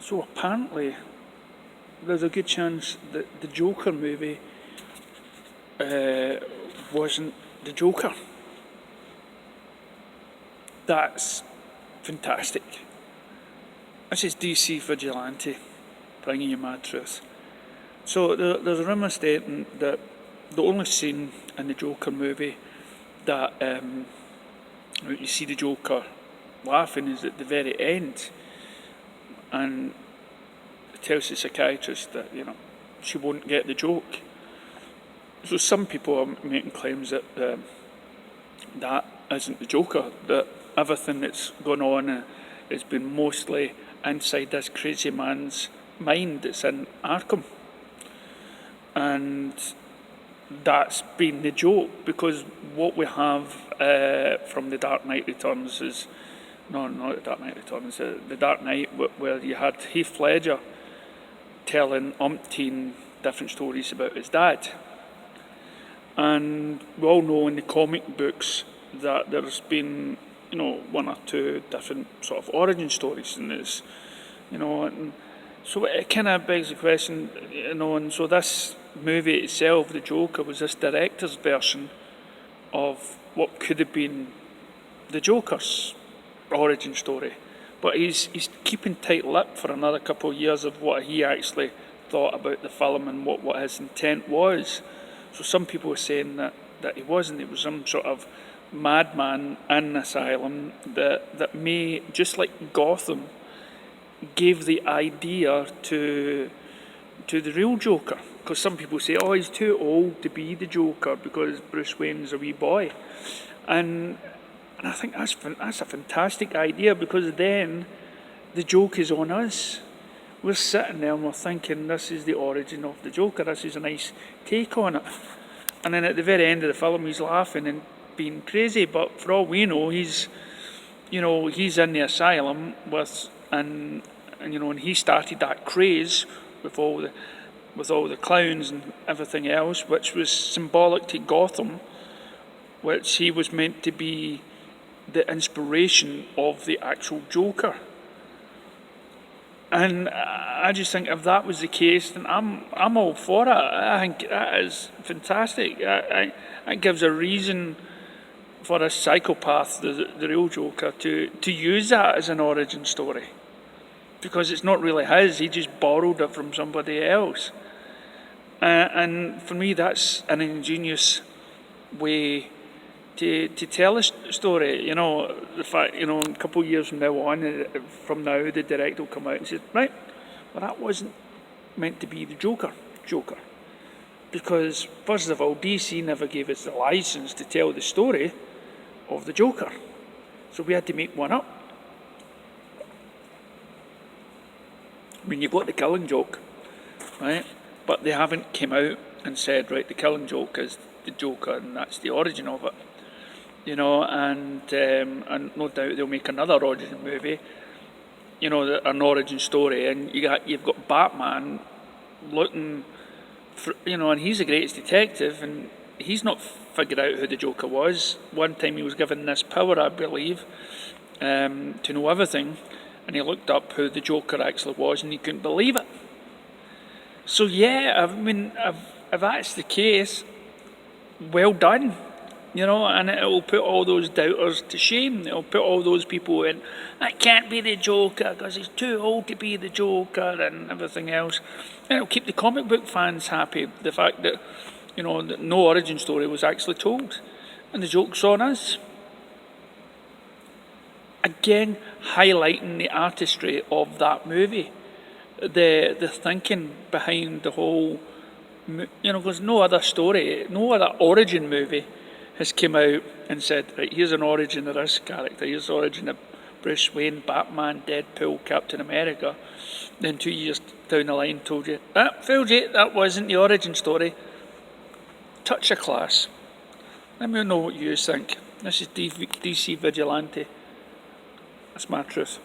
So apparently, there's a good chance that the Joker movie wasn't the Joker. That's fantastic. This is DC Vigilante, bringing you mad truth. So there's a rumour stating that the only scene in the Joker movie that you see the Joker laughing is at the very end, and it tells the psychiatrist that she won't get the joke. So some people are making claims that that isn't the Joker, that everything that's gone on has been mostly inside this crazy man's mind that's in Arkham. And that's been the joke, because what we have from The Dark Knight Returns is, no, not The Dark Knight Returns, The Dark Knight, where you had Heath Ledger telling umpteen different stories about his dad. And we all know in the comic books that there's been, one or two different sort of origin stories in this, and so it kind of begs the question, and so this movie itself, The Joker, was this director's version of what could have been the Joker's origin story. But he's keeping tight-lipped for another couple of years of what he actually thought about the film and what his intent was. So some people were saying that he wasn't. It was some sort of madman in an asylum that may, just like Gotham, gave the idea to the real Joker. Because some people say, oh, he's too old to be the Joker because Bruce Wayne's a wee boy. And I think that's a fantastic idea, because then the joke is on us. We're sitting there and we're thinking, this is the origin of the Joker, this is a nice take on it. And then at the very end of the film, he's laughing and being crazy, but for all we know, he's in the asylum and he started that craze with all the clowns and everything else, which was symbolic to Gotham, which he was meant to be the inspiration of the actual Joker. And I just think if that was the case, then I'm all for it. I think that is fantastic. It gives a reason for a psychopath, the real Joker, to use that as an origin story, because it's not really his. He just borrowed it from somebody else. And for me, that's an ingenious way to tell a story. The fact, a couple of years from now, the director will come out and say, right, well, that wasn't meant to be the Joker. Because, first of all, DC never gave us the license to tell the story of the Joker. So we had to make one up. I mean, you've got the Killing Joke, right? But they haven't come out and said, right, the Killing Joke is the Joker and that's the origin of it. And no doubt they'll make another origin movie, an origin story, and you've got Batman looking for, and he's the greatest detective, and he's not figured out who the Joker was. One time he was given this power, I believe, to know everything, and he looked up who the Joker actually was, and he couldn't believe it. So yeah, I mean, if that's the case, well done. And it will put all those doubters to shame. It will put all those people in, that can't be the Joker because he's too old to be the Joker and everything else. And it'll keep the comic book fans happy, the fact that, that no origin story was actually told. And the joke's on us. Again, highlighting the artistry of that movie. The thinking behind the whole, because no other origin movie has come out and said, right, here's an origin of this character, here's the origin of Bruce Wayne, Batman, Deadpool, Captain America. Then 2 years down the line told you, fooled you, that wasn't the origin story. Touch of class. Let me know what you think. This is DC Vigilante. That's my truth.